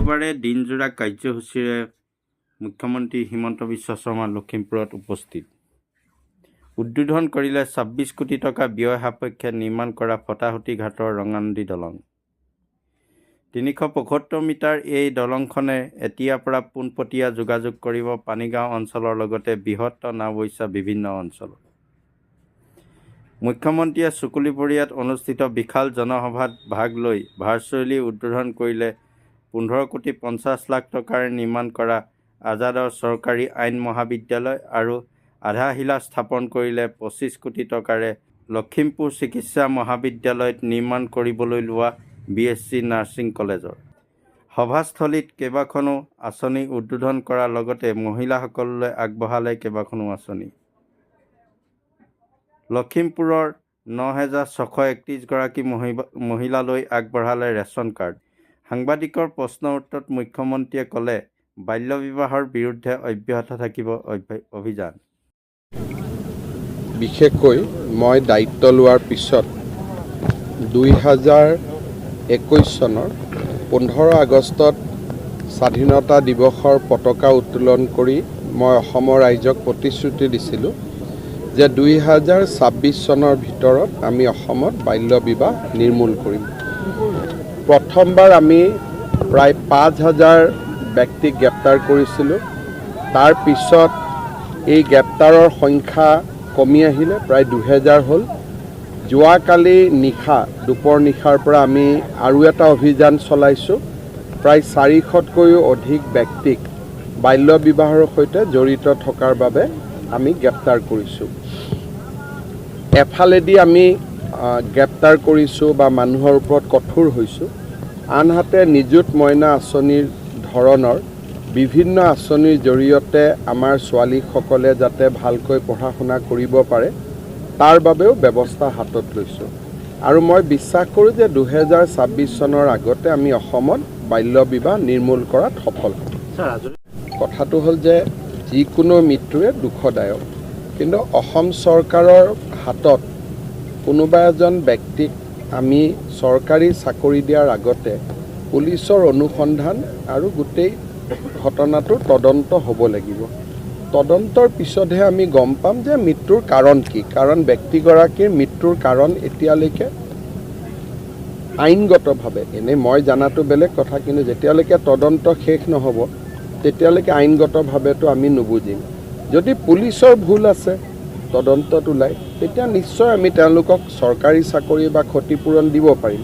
দেওবাৰে দিনজোৰা কাৰ্যসূচীৰে মুখ্যমন্ত্ৰী হিমন্ত বিশ্ব শৰ্মা লখিমপুৰত উপস্থিত। উদ্বোধন কৰিলে ২৬ কোটি টকা ব্যয় সাপেক্ষে নিৰ্মাণ কৰা ফটাহুটি ঘাটৰ ৰঙানদী দলং। ৩৭৫ মিটাৰ এই দলংখনে এতিয়াৰ পৰা পোনপটীয়া যোগাযোগ কৰিব পানীগাঁও অঞ্চলৰ লগতে বৃহৎ নাওবৈচা বিভিন্ন অঞ্চলত। মুখ্যমন্ত্ৰীয়ে চুকুলিপৰীয়াত অনুষ্ঠিত বিশাল জনসভাত ভাগ লৈ ভাৰ্চুৱেলি উদ্বোধন কৰিলে ১৫ কোটি ৫০ লাখ টকাৰে নিৰ্মাণ কৰা আজাদৰ চৰকাৰী আইন মহাবিদ্যালয় আৰু আধাৰশিলা স্থাপন কৰিলে ২৫ কোটি টকাৰে লখিমপুৰ চিকিৎসা মহাবিদ্যালয়ত নিৰ্মাণ কৰিবলৈ লোৱা BSc নাৰ্ছিং কলেজৰ। সভাস্থলীত কেইবাখনো আঁচনি উদ্বোধন কৰাৰ লগতে মহিলাসকললৈ আগবঢ়ালে কেইবাখনো আঁচনি। লখিমপুৰৰ ৯,৬৩১ গৰাকী মহিলালৈ আগবঢ়ালে ৰেচন কাৰ্ড। সাংবাদিকৰ প্ৰশ্নৰ উত্তৰত মুখ্যমন্ত্ৰীয়ে ক'লে, বাল্য বিবাহৰ বিৰুদ্ধে অব্যাহত থাকিব অভিযান। বিশেষকৈ মই দায়িত্ব লোৱাৰ পিছত ২০২১ চনৰ ১৫ আগষ্টত স্বাধীনতা দিৱসৰ পতাকা উত্তোলন কৰি মই অসমৰ ৰাইজক প্ৰতিশ্ৰুতি দিছিলোঁ যে ২০২৬ চনৰ ভিতৰত আমি অসমত বাল্য বিবাহ নিৰ্মূল কৰিম। প্ৰথমবাৰ আমি প্ৰায় ৫,০০০ ব্যক্তিক গ্ৰেপ্তাৰ কৰিছিলোঁ। তাৰ পিছত এই গ্ৰেপ্তাৰৰ সংখ্যা কমি আহিলে, প্ৰায় ২,০০০ হ'ল। যোৱাকালি নিশা দুপৰ নিশাৰ পৰা আমি আৰু এটা অভিযান চলাইছোঁ। প্ৰায় ৪০০তকৈও অধিক ব্যক্তিক বাল্য বিবাহৰ সৈতে জড়িত থকাৰ বাবে আমি গ্ৰেপ্তাৰ কৰিছোঁ। এফালেদি আমি গ্ৰেপ্তাৰ কৰিছোঁ বা মানুহৰ ওপৰত কঠোৰ হৈছোঁ, আনহাতে নিযুত মইনা আঁচনিৰ ধৰণৰ বিভিন্ন আঁচনিৰ জৰিয়তে আমাৰ ছোৱালীসকলে যাতে ভালকৈ পঢ়া শুনা কৰিব পাৰে তাৰ বাবেও ব্যৱস্থা হাতত লৈছোঁ। আৰু মই বিশ্বাস কৰোঁ যে ২০২৬ চনৰ আগতে আমি অসমত বাল্য বিবাহ নিৰ্মূল কৰাত সফল হ'ম। কথাটো হ'ল যে যিকোনো মৃত্যুৱে দুখদায়ক, কিন্তু অসম চৰকাৰৰ হাতত কোনোবা এজন ব্যক্তিক আমি চৰকাৰী চাকৰি দিয়াৰ আগতে পুলিচৰ অনুসন্ধান আৰু গোটেই ঘটনাটোৰ তদন্ত হ'ব লাগিব। তদন্তৰ পিছতহে আমি গম পাম যে মৃত্যুৰ কাৰণ কি। কাৰণ ব্যক্তিগৰাকীৰ মৃত্যুৰ কাৰণ এতিয়ালৈকে আইনগতভাৱে, এনেই মই জনাটো বেলেগ কথা, কিন্তু যেতিয়ালৈকে তদন্ত শেষ নহ'ব তেতিয়ালৈকে আইনগতভাৱেতো আমি নুবুজিম। যদি পুলিচৰ ভুল আছে তদন্তত ওলায়, তেতিয়া নিশ্চয় আমি তেওঁলোকক চৰকাৰী চাকৰি বা ক্ষতিপূৰণ দিব পাৰিম।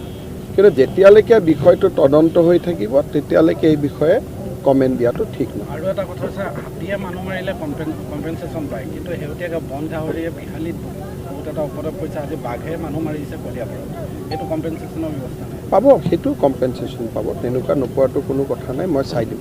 কিন্তু যেতিয়ালৈকে বিষয়টো তদন্ত হৈ থাকিব তেতিয়ালৈকে এই বিষয়ে কমেণ্ট দিয়াটো ঠিক নহয়। আৰু এটা কথা আছে, হাতীয়ে মানুহ মাৰিলে কম্পেনচেশ্যন পায়, কিন্তু শেহতীয়াকৈ বন গাহৰিয়ে বিহালীত বহুত এটা উপদ্ৰৱ কৰিছে। আজি বাঘে মানুহ মাৰিছে কলীয়াপাৰত, এইটো কম্পেনচেশ্যনৰ ব্যৱস্থা নাই। পাব, সেইটো কম্পেনচেশ্যন পাব, তেনেকুৱা নোপোৱাটো কোনো কথা নাই, মই চাই দিম।